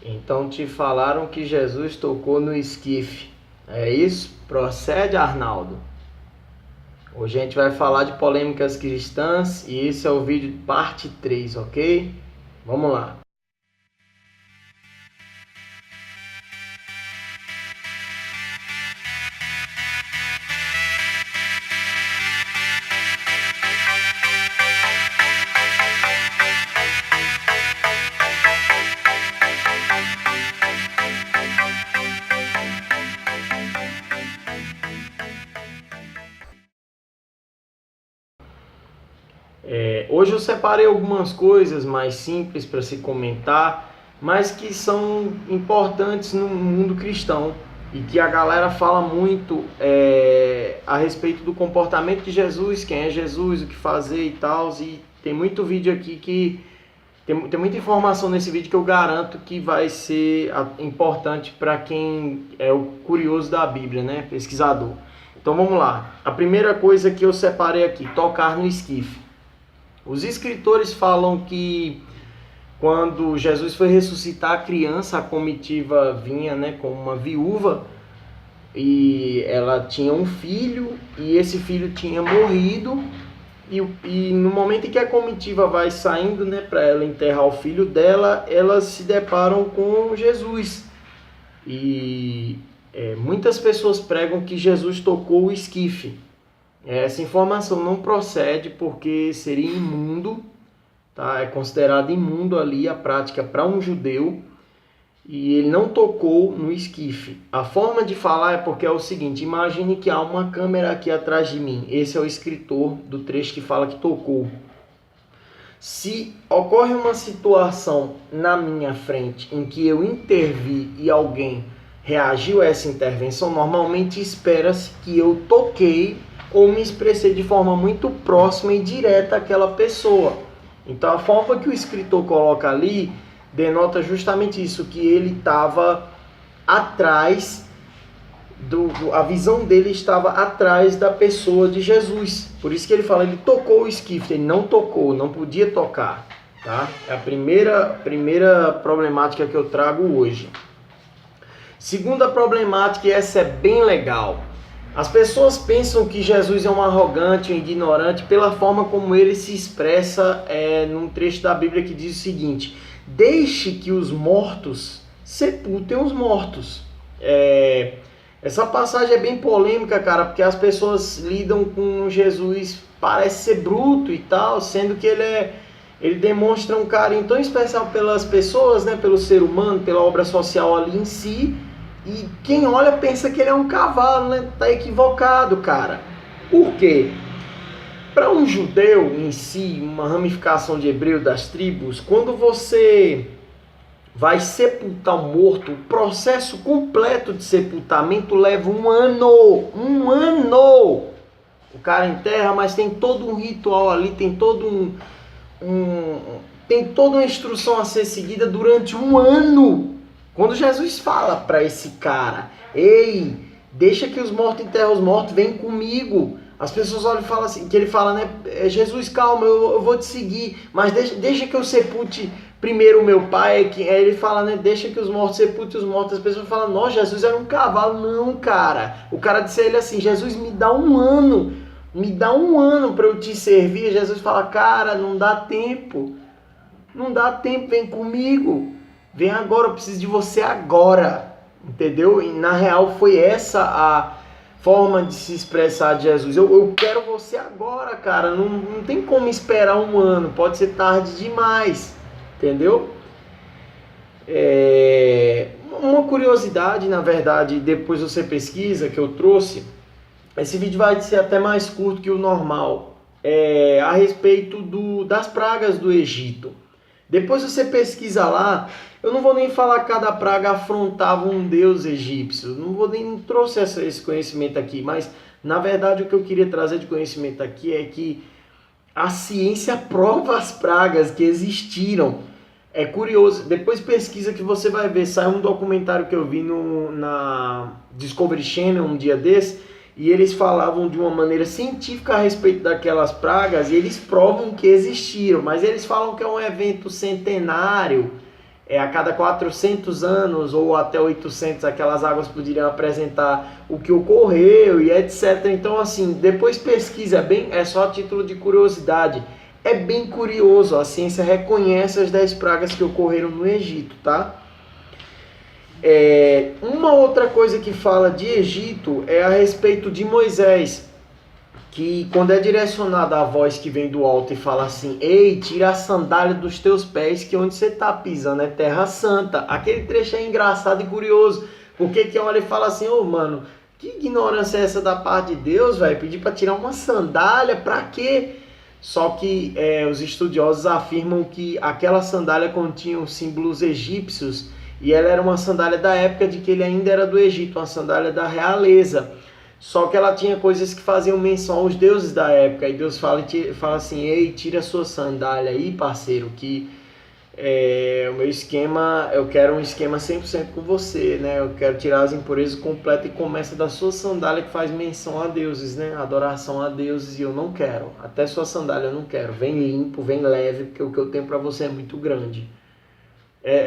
Então te falaram que Jesus tocou no esquife. É isso? Procede, Arnaldo. Hoje a gente vai falar de polêmicas cristãs e esse é o vídeo parte 3, ok? Vamos lá. Hoje eu separei algumas coisas mais simples para se comentar, mas que são importantes no mundo cristão e que a galera fala muito a respeito do comportamento de Jesus, quem é Jesus, o que fazer e tal. E tem muito vídeo aqui que tem muita informação nesse vídeo que eu garanto que vai ser importante para quem é o curioso da Bíblia, né? Pesquisador. Então vamos lá. A primeira coisa que eu separei aqui, tocar no esquife. Os escritores falam que quando Jesus foi ressuscitar a criança, a comitiva vinha, né, com uma viúva e ela tinha um filho e esse filho tinha morrido e no momento em que a comitiva vai saindo, né, para ela enterrar o filho dela, elas se deparam com Jesus e muitas pessoas pregam que Jesus tocou o esquife. Essa informação não procede porque seria imundo, tá? É considerado imundo ali a prática para um judeu e ele não tocou no esquife. A forma de falar é porque é o seguinte: imagine que há uma câmera aqui atrás de mim. Esse é o escritor do trecho que fala que tocou. Se ocorre uma situação na minha frente em que eu intervi e alguém reagiu a essa intervenção, normalmente espera-se que eu toquei ou me expressei de forma muito próxima e direta àquela pessoa. Então a forma que o escritor coloca ali denota justamente isso, que ele estava atrás, a visão dele estava atrás da pessoa de Jesus. Por isso que ele fala, ele tocou o esquife, ele não tocou, não podia tocar. Tá? É a primeira problemática que eu trago hoje. Segunda problemática, e essa é bem legal. As pessoas pensam que Jesus é um arrogante, um ignorante, pela forma como ele se expressa num trecho da Bíblia que diz o seguinte: deixe que os mortos sepultem os mortos. Essa passagem é bem polêmica, cara, porque as pessoas lidam com Jesus, parece ser bruto e tal, sendo que ele demonstra um carinho tão especial pelas pessoas, né, pelo ser humano, pela obra social ali em si. E quem olha pensa que ele é um cavalo, né? Tá equivocado, cara. Por quê? Para um judeu em si, uma ramificação de hebreu das tribos, quando você vai sepultar um morto, o processo completo de sepultamento leva um ano. Um ano! O cara enterra, mas tem todo um ritual ali, tem todo tem toda uma instrução a ser seguida durante um ano. Quando Jesus fala para esse cara, ei, deixa que os mortos enterrem os mortos, vem comigo. As pessoas olham e falam assim, que ele fala, né, Jesus, calma, eu vou te seguir, mas deixa que eu sepulte primeiro o meu pai. Aí ele fala, né, deixa que os mortos sepultem os mortos. As pessoas falam, nossa, Jesus era um cavalo. Não, cara. O cara disse a ele assim, Jesus, me dá um ano para eu te servir. Jesus fala, cara, não dá tempo, vem comigo. Vem agora, eu preciso de você agora, entendeu? E na real foi essa a forma de se expressar de Jesus. Eu quero você agora, cara, não tem como esperar um ano, pode ser tarde demais, entendeu? Uma curiosidade, na verdade, depois você pesquisa, que eu trouxe, esse vídeo vai ser até mais curto que o normal, a respeito das pragas do Egito. Depois você pesquisa lá, eu não vou nem falar que cada praga afrontava um deus egípcio, não trouxe esse conhecimento aqui, mas na verdade o que eu queria trazer de conhecimento aqui é que a ciência prova as pragas que existiram. É curioso, depois pesquisa que você vai ver, saiu um documentário que eu vi na Discovery Channel um dia desse, e eles falavam de uma maneira científica a respeito daquelas pragas e eles provam que existiram, mas eles falam que é um evento centenário, a cada 400 anos ou até 800 aquelas águas poderiam apresentar o que ocorreu e etc. Então, assim, depois pesquisa bem, é só a título de curiosidade. É bem curioso, a ciência reconhece as 10 pragas que ocorreram no Egito, tá? Uma outra coisa que fala de Egito é a respeito de Moisés, que quando é direcionada a voz que vem do alto e fala assim: ei, tira a sandália dos teus pés, que onde você está pisando é terra santa. Aquele trecho é engraçado e curioso, porque quem olha e fala assim: ô mano, que ignorância é essa da parte de Deus, velho? Pedir para tirar uma sandália, pra quê? Só que os estudiosos afirmam que aquela sandália continha os símbolos egípcios e ela era uma sandália da época de que ele ainda era do Egito, uma sandália da realeza. Só que ela tinha coisas que faziam menção aos deuses da época. E Deus fala assim: ei, tira a sua sandália aí, parceiro, que o meu esquema, eu quero um esquema 100% com você, né? Eu quero tirar as impurezas completas e começa da sua sandália que faz menção a deuses, né? Adoração a deuses, e eu não quero. Até sua sandália eu não quero. Vem limpo, vem leve, porque o que eu tenho para você é muito grande.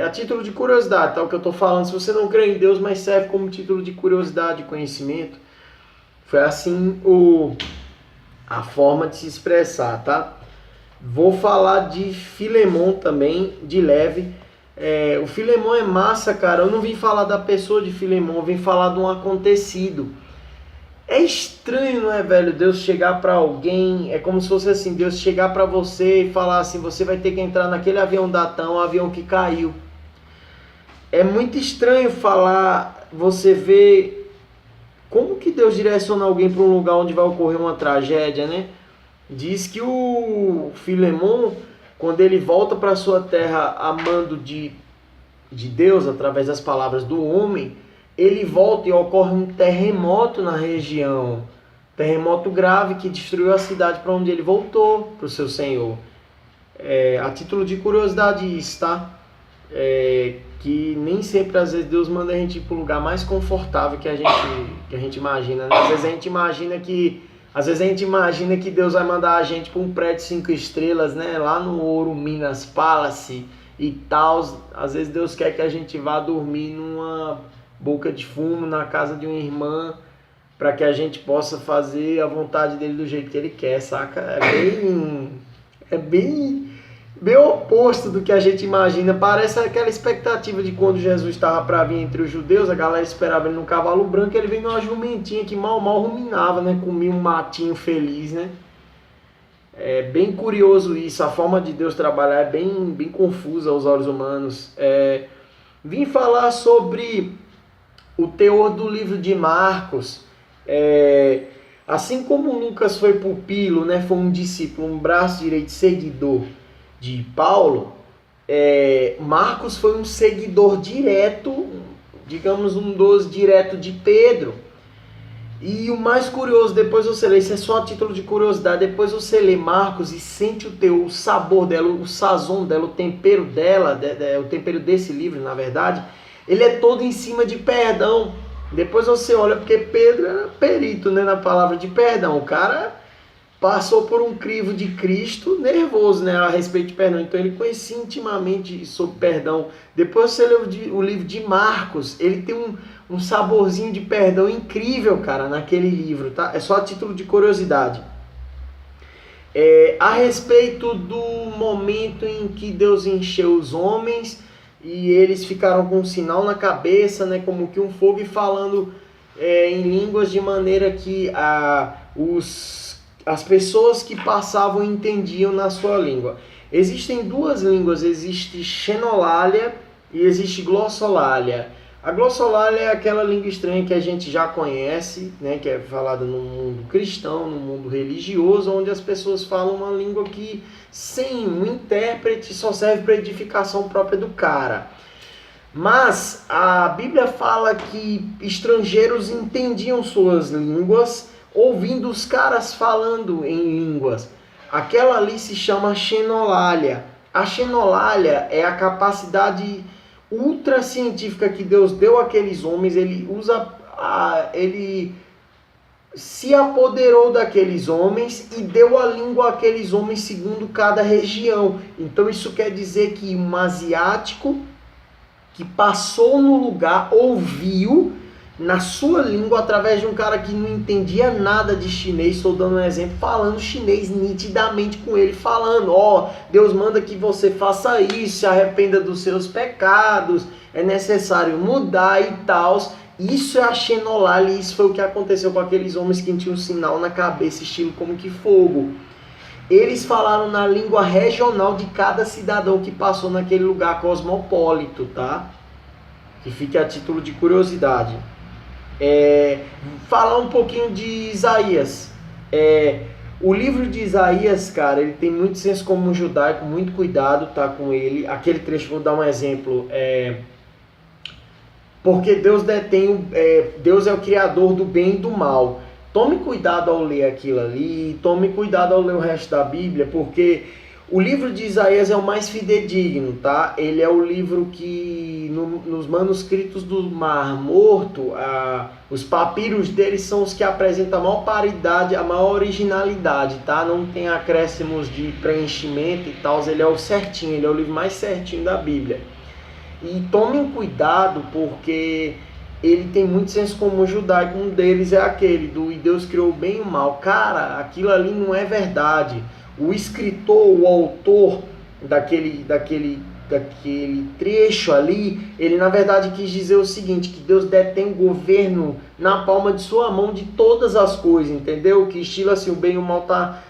A título de curiosidade, tá? O que eu tô falando, se você não crê em Deus, mas serve como título de curiosidade, de conhecimento. Foi assim a forma de se expressar, tá? Vou falar de Filemon também, de leve. O Filemon é massa, cara. Eu não vim falar da pessoa de Filemon, eu vim falar de um acontecido. É estranho, não é, velho? Deus chegar pra alguém, é como se fosse assim, Deus chegar pra você e falar assim: você vai ter que entrar naquele avião da TAM, o avião que caiu. É muito estranho falar, você vê como que Deus direciona alguém para um lugar onde vai ocorrer uma tragédia, né? Diz que o Filemon, quando ele volta para sua terra a mando de Deus, através das palavras do homem, ele volta e ocorre um terremoto na região. Terremoto grave que destruiu a cidade para onde ele voltou, para o seu Senhor. A título de curiosidade isso, tá? Que nem sempre, às vezes, Deus manda a gente ir para o lugar mais confortável que a gente imagina, né? Às vezes a gente imagina que Deus vai mandar a gente para um prédio 5 estrelas, né? Lá no Ouro Minas Palace e tal. Às vezes Deus quer que a gente vá dormir numa boca de fumo na casa de uma irmã, para que a gente possa fazer a vontade dele do jeito que ele quer, saca? É bem oposto do que a gente imagina. Parece aquela expectativa de quando Jesus estava para vir entre os judeus, a galera esperava ele no cavalo branco, ele veio numa jumentinha que mal ruminava, né? Comia um matinho feliz, né? É bem curioso isso, a forma de Deus trabalhar é bem confusa aos olhos humanos. Vim falar sobre o teor do livro de Marcos. Assim como Lucas foi pupilo, né? Foi um discípulo, um braço direito seguidor de Paulo, Marcos foi um seguidor direto, digamos um dos direto de Pedro. E o mais curioso, depois você lê, isso é só a título de curiosidade, depois você lê Marcos e sente o sabor dela, o sazon dela, o tempero dela, o tempero desse livro, na verdade, ele é todo em cima de perdão. Depois você olha, porque Pedro era perito, né, na palavra de perdão. O cara passou por um crivo de Cristo nervoso, né, a respeito de perdão. Então ele conhecia intimamente sobre perdão. Depois você lê o livro de Marcos, ele tem um saborzinho de perdão incrível, cara, naquele livro, tá? É só a título de curiosidade. A respeito do momento em que Deus encheu os homens e eles ficaram com um sinal na cabeça, né, como que um fogo, e falando em línguas de maneira que as pessoas que passavam entendiam na sua língua. Existem duas línguas, existe xenolalia e existe glossolalia. A glossolalia é aquela língua estranha que a gente já conhece, né, que é falada no mundo cristão, no mundo religioso, onde as pessoas falam uma língua que, sem um intérprete, só serve para edificação própria do cara. Mas a Bíblia fala que estrangeiros entendiam suas línguas, ouvindo os caras falando em línguas. Aquela ali se chama xenolalia. A xenolalia é a capacidade ultra científica que Deus deu àqueles homens. Ele se apoderou daqueles homens e deu a língua àqueles homens segundo cada região. Então isso quer dizer que um asiático que passou no lugar, ouviu na sua língua, através de um cara que não entendia nada de chinês, estou dando um exemplo, falando chinês nitidamente com ele, falando, ó, Deus manda que você faça isso, se arrependa dos seus pecados, é necessário mudar e tal. Isso é a Xenolale, isso foi o que aconteceu com aqueles homens que tinham um sinal na cabeça, estilo como que fogo. Eles falaram na língua regional de cada cidadão que passou naquele lugar cosmopolito, tá? Que fique a título de curiosidade. Falar um pouquinho de Isaías. O livro de Isaías, cara, ele tem muito senso comum judaico, muito cuidado, tá, com ele. Aquele trecho, vou dar um exemplo, porque Deus Deus é o criador do bem e do mal. Tome cuidado ao ler aquilo ali, tome cuidado ao ler o resto da Bíblia, porque o livro de Isaías é o mais fidedigno, tá? Ele é o livro que, nos manuscritos do Mar Morto, os papiros dele são os que apresentam a maior paridade, a maior originalidade, tá? Não tem acréscimos de preenchimento e tal, ele é o certinho, ele é o livro mais certinho da Bíblia. E tomem cuidado, porque ele tem muito senso comum judaico. Um deles é aquele do "e Deus criou o bem e o mal". Cara, aquilo ali não é verdade. O escritor, o autor daquele trecho ali, ele na verdade quis dizer o seguinte, que Deus detém o governo na palma de sua mão de todas as coisas, entendeu? Que estilo assim, o bem e o mal tá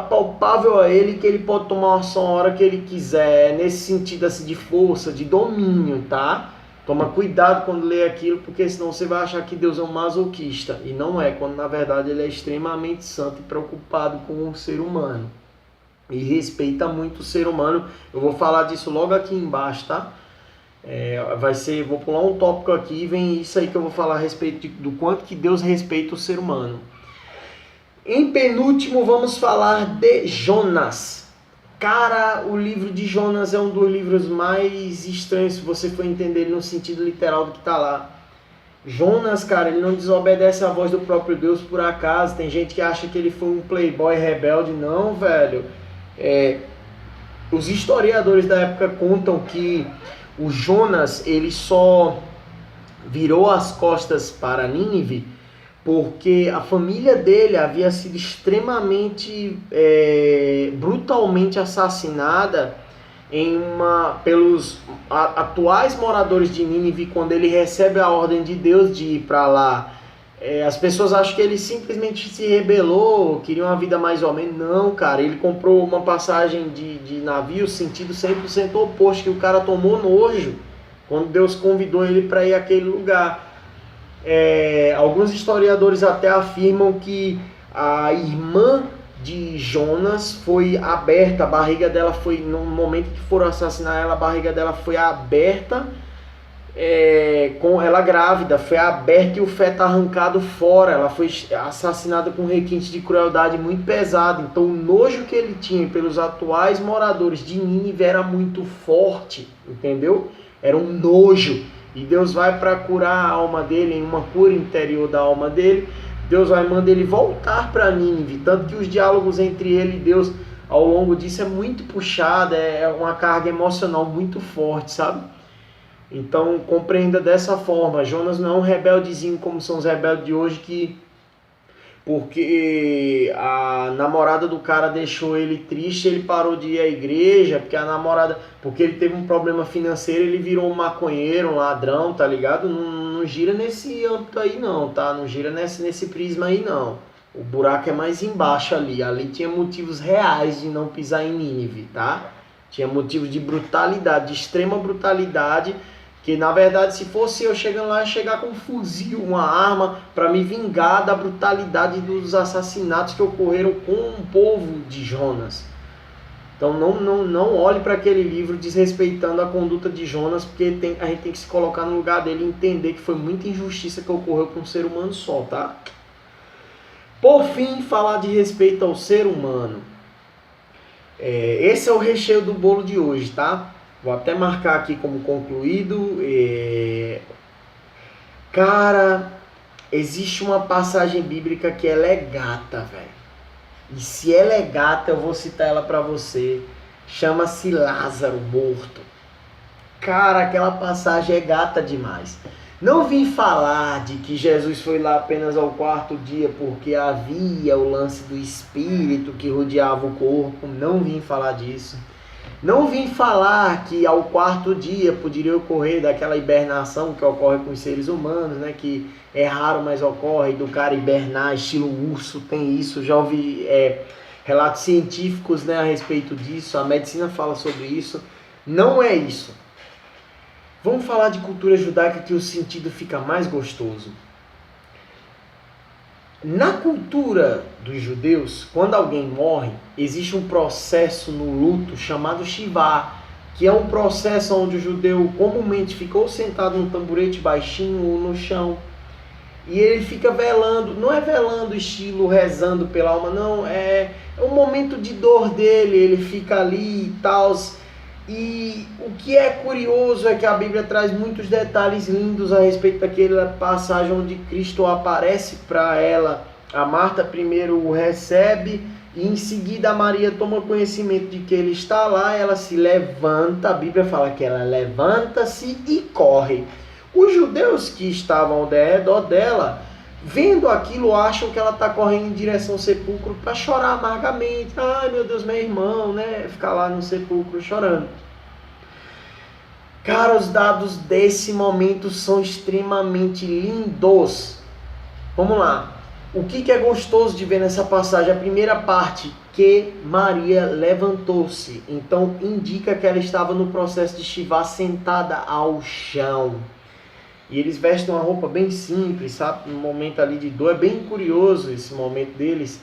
palpável a ele, que ele pode tomar uma ação a hora que ele quiser, nesse sentido assim de força, de domínio, tá? Toma cuidado quando lê aquilo, porque senão você vai achar que Deus é um masoquista, e não é, quando na verdade ele é extremamente santo e preocupado com o ser humano, e respeita muito o ser humano. Eu vou falar disso logo aqui embaixo, tá? Vou pular um tópico aqui e vem isso aí que eu vou falar a respeito do quanto que Deus respeita o ser humano. Em penúltimo, vamos falar de Jonas. Cara, o livro de Jonas é um dos livros mais estranhos, se você for entender ele no sentido literal do que está lá. Jonas, cara, ele não desobedece à voz do próprio Deus por acaso. Tem gente que acha que ele foi um playboy rebelde. Não, velho. Os historiadores da época contam que o Jonas, ele só virou as costas para Nínive porque a família dele havia sido extremamente, brutalmente assassinada pelos atuais moradores de Nínive, quando ele recebe a ordem de Deus de ir para lá. As pessoas acham que ele simplesmente se rebelou, queria uma vida mais ou menos. Não, cara, ele comprou uma passagem de navio, sentido 100% oposto, que o cara tomou nojo quando Deus convidou ele para ir àquele lugar. Alguns historiadores até afirmam que a irmã de Jonas foi aberta, a barriga dela foi, no momento que foram assassinar ela, a barriga dela foi aberta, com ela grávida, foi aberta e o feto arrancado fora. Ela foi assassinada com requinte de crueldade muito pesado. Então o nojo que ele tinha pelos atuais moradores de Nínive era muito forte, entendeu? Era um nojo. E Deus vai para curar a alma dele, em uma cura interior da alma dele. Deus vai mandar ele voltar para Nínive. Tanto que os diálogos entre ele e Deus ao longo disso é muito puxado, é uma carga emocional muito forte, sabe? Então compreenda dessa forma. Jonas não é um rebeldezinho como são os rebeldes de hoje, que porque a namorada do cara deixou ele triste, ele parou de ir à igreja, porque ele teve um problema financeiro, ele virou um maconheiro, um ladrão, tá ligado? Não gira nesse âmbito aí não, tá? Não gira nesse prisma aí não. O buraco é mais embaixo ali. Ali tinha motivos reais de não pisar em Nínive, tá? Tinha motivos de brutalidade, de extrema brutalidade, que na verdade, se fosse eu chegando lá, eu ia chegar com um fuzil, uma arma, para me vingar da brutalidade dos assassinatos que ocorreram com o povo de Jonas. Então não olhe para aquele livro desrespeitando a conduta de Jonas, porque a gente tem que se colocar no lugar dele e entender que foi muita injustiça que ocorreu com um ser humano só, tá? Por fim, falar de respeito ao ser humano. Esse é o recheio do bolo de hoje, tá? Vou até marcar aqui como concluído. Cara, existe uma passagem bíblica que ela é gata, velho. E se ela é gata, eu vou citar ela pra você. Chama-se Lázaro morto. Cara, aquela passagem é gata demais. Não vim falar de que Jesus foi lá apenas ao quarto dia porque havia o lance do espírito que rodeava o corpo. Não vim falar disso. Não vim falar que ao quarto dia poderia ocorrer daquela hibernação que ocorre com os seres humanos, né? Que é raro, mas ocorre, do cara hibernar, estilo urso, tem isso. Já ouvi relatos científicos, né, a respeito disso. A medicina fala sobre isso. Não é isso. Vamos falar de cultura judaica que o sentido fica mais gostoso. Na cultura dos judeus, quando alguém morre, existe um processo no luto chamado Shivá, que é um processo onde o judeu comumente ficou sentado num tamborete baixinho ou no chão, e ele fica velando, não é velando estilo rezando pela alma, não, é um momento de dor dele, ele fica ali e tal. E o que é curioso é que a Bíblia traz muitos detalhes lindos a respeito daquela passagem onde Cristo aparece para ela. A Marta primeiro o recebe e em seguida a Maria toma conhecimento de que ele está lá, ela se levanta, a Bíblia fala que ela levanta-se e corre. Os judeus que estavam ao redor dela, vendo aquilo, acham que ela está correndo em direção ao sepulcro para chorar amargamente. Ai, meu Deus, meu irmão, né? Ficar lá no sepulcro chorando. Cara, os dados desse momento são extremamente lindos. Vamos lá. O que é gostoso de ver nessa passagem? A primeira parte, que Maria levantou-se. Então, indica que ela estava no processo de Shivá sentada ao chão. E eles vestem uma roupa bem simples, sabe? Um momento ali de dor. É bem curioso esse momento deles.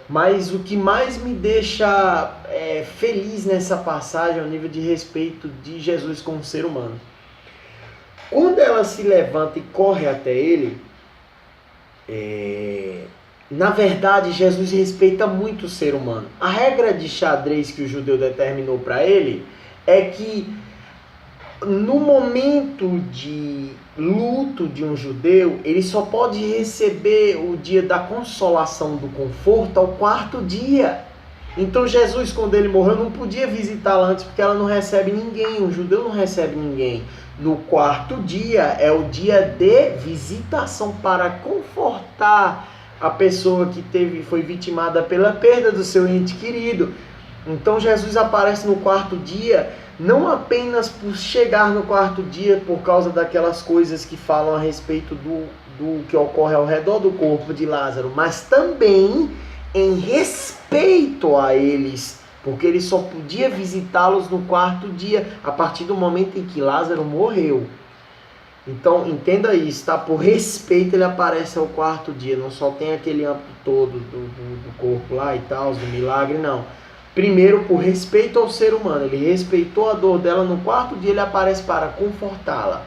Mas o que mais me deixa feliz nessa passagem é o nível de respeito de Jesus como ser humano. Quando ela se levanta e corre até ele, na verdade Jesus respeita muito o ser humano. A regra de xadrez que o judeu determinou para ele é que no momento de luto de um judeu, ele só pode receber o dia da consolação, do conforto, ao quarto dia. Então Jesus, quando ele morreu, não podia visitá-la antes, porque ela não recebe ninguém, o judeu não recebe ninguém. No quarto dia é o dia de visitação para confortar a pessoa que foi vitimada pela perda do seu ente querido. Então Jesus aparece no quarto dia, não apenas por chegar no quarto dia por causa daquelas coisas que falam a respeito do que ocorre ao redor do corpo de Lázaro, mas também em respeito a eles, porque ele só podia visitá-los no quarto dia, a partir do momento em que Lázaro morreu. Então entenda isso, tá? Por respeito ele aparece ao quarto dia, não só tem aquele âmbito todo do corpo lá e tal, do milagre, não. Primeiro, por respeito ao ser humano, ele respeitou a dor dela, no quarto dia ele aparece para confortá-la.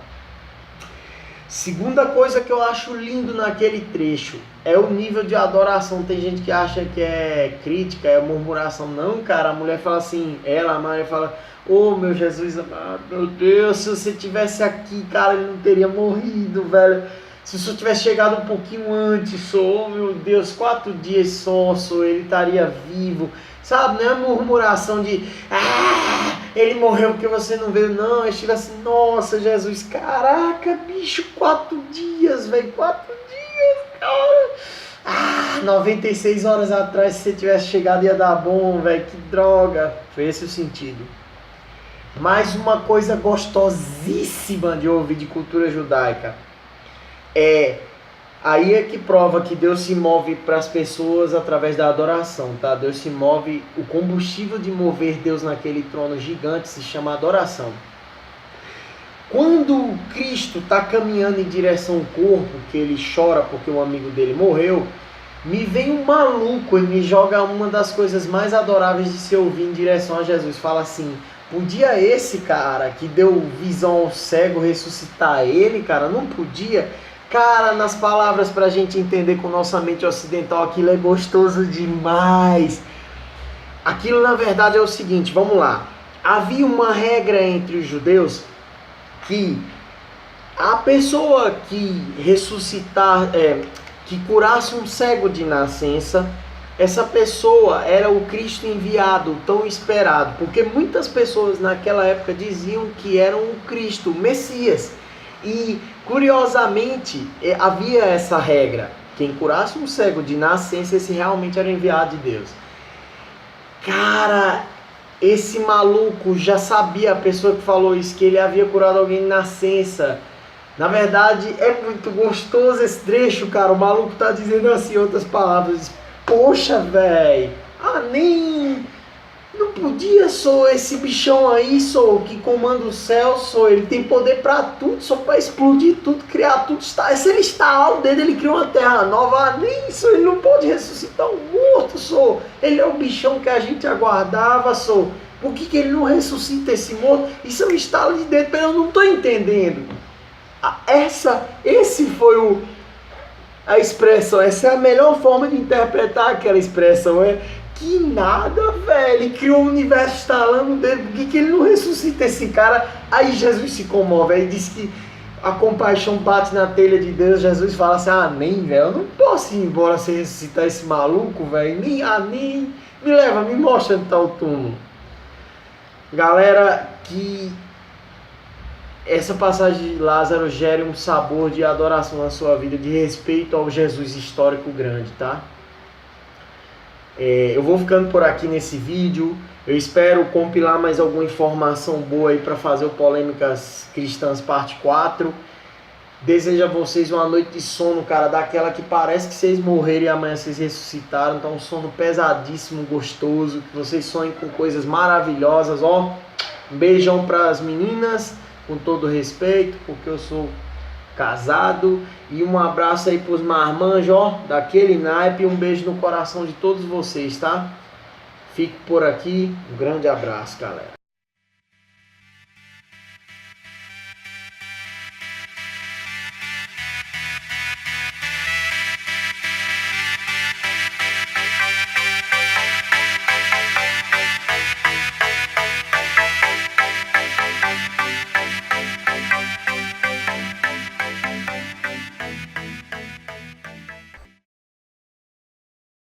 Segunda coisa que eu acho lindo naquele trecho é o nível de adoração. Tem gente que acha que é crítica, é murmuração. Não, cara, a mulher fala assim, a Maria fala, ô meu Jesus amado, meu Deus, se você tivesse aqui, cara, ele não teria morrido, velho. Se o senhor tivesse chegado um pouquinho antes, oh meu Deus, 4 dias só, ele estaria vivo. Sabe, não é murmuração de ele morreu porque você não veio, não. Eu estive assim, nossa, Jesus, caraca, bicho, 4 dias, velho, 4 dias, cara. 96 horas atrás, se você tivesse chegado ia dar bom, velho, que droga. Foi esse o sentido. Mais uma coisa gostosíssima de ouvir de cultura judaica aí é que prova que Deus se move para as pessoas através da adoração, tá? Deus se move, o combustível de mover Deus naquele trono gigante se chama adoração. Quando Cristo está caminhando em direção ao corpo, que ele chora porque um amigo dele morreu, me vem um maluco e me joga uma das coisas mais adoráveis de se ouvir em direção a Jesus. Fala assim, podia esse cara que deu visão ao cego ressuscitar ele, cara? Não podia? Cara, nas palavras para a gente entender com nossa mente ocidental, aquilo é gostoso demais. Aquilo na verdade é o seguinte, vamos lá. Havia uma regra entre os judeus que a pessoa que ressuscitar, que curasse um cego de nascença, essa pessoa era o Cristo enviado, tão esperado, porque muitas pessoas naquela época diziam que eram o Cristo, o Messias. E curiosamente havia essa regra: quem curasse um cego de nascença, esse realmente era enviado de Deus. Cara, esse maluco já sabia, a pessoa que falou isso, que ele havia curado alguém de nascença. Na verdade, é muito gostoso esse trecho, cara. O maluco tá dizendo assim, em outras palavras: poxa, velho, nem... Não podia, esse bichão aí, que comanda o céu, ele tem poder pra tudo, pra explodir tudo, criar tudo. Se ele estalar o dedo, ele cria uma terra nova. Nem isso, ele não pode ressuscitar um morto, Ele é o bichão que a gente aguardava, Por que ele não ressuscita esse morto? Isso é um estalo de dedo, eu não tô entendendo. Esse foi a expressão, essa é a melhor forma de interpretar aquela expressão, que nada, velho, ele criou um universo estalando dele, por que ele não ressuscita esse cara? Aí Jesus se comove, aí diz que a compaixão bate na telha de Deus. Jesus fala assim: nem, velho, eu não posso ir embora sem ressuscitar esse maluco, velho, nem, me leva, me mostra onde tá o túmulo. Galera, que essa passagem de Lázaro gere um sabor de adoração na sua vida, de respeito ao Jesus histórico grande, tá? Eu vou ficando por aqui nesse vídeo. Eu espero compilar mais alguma informação boa aí para fazer o Polêmicas Cristãs parte 4. Desejo a vocês uma noite de sono, cara, daquela que parece que vocês morreram e amanhã vocês ressuscitaram. Então, um sono pesadíssimo, gostoso, que vocês sonhem com coisas maravilhosas, Um beijão para as meninas, com todo respeito, porque eu sou casado. E um abraço aí pros marmanjos, daquele naipe. Um beijo no coração de todos vocês, tá? Fico por aqui. Um grande abraço, galera.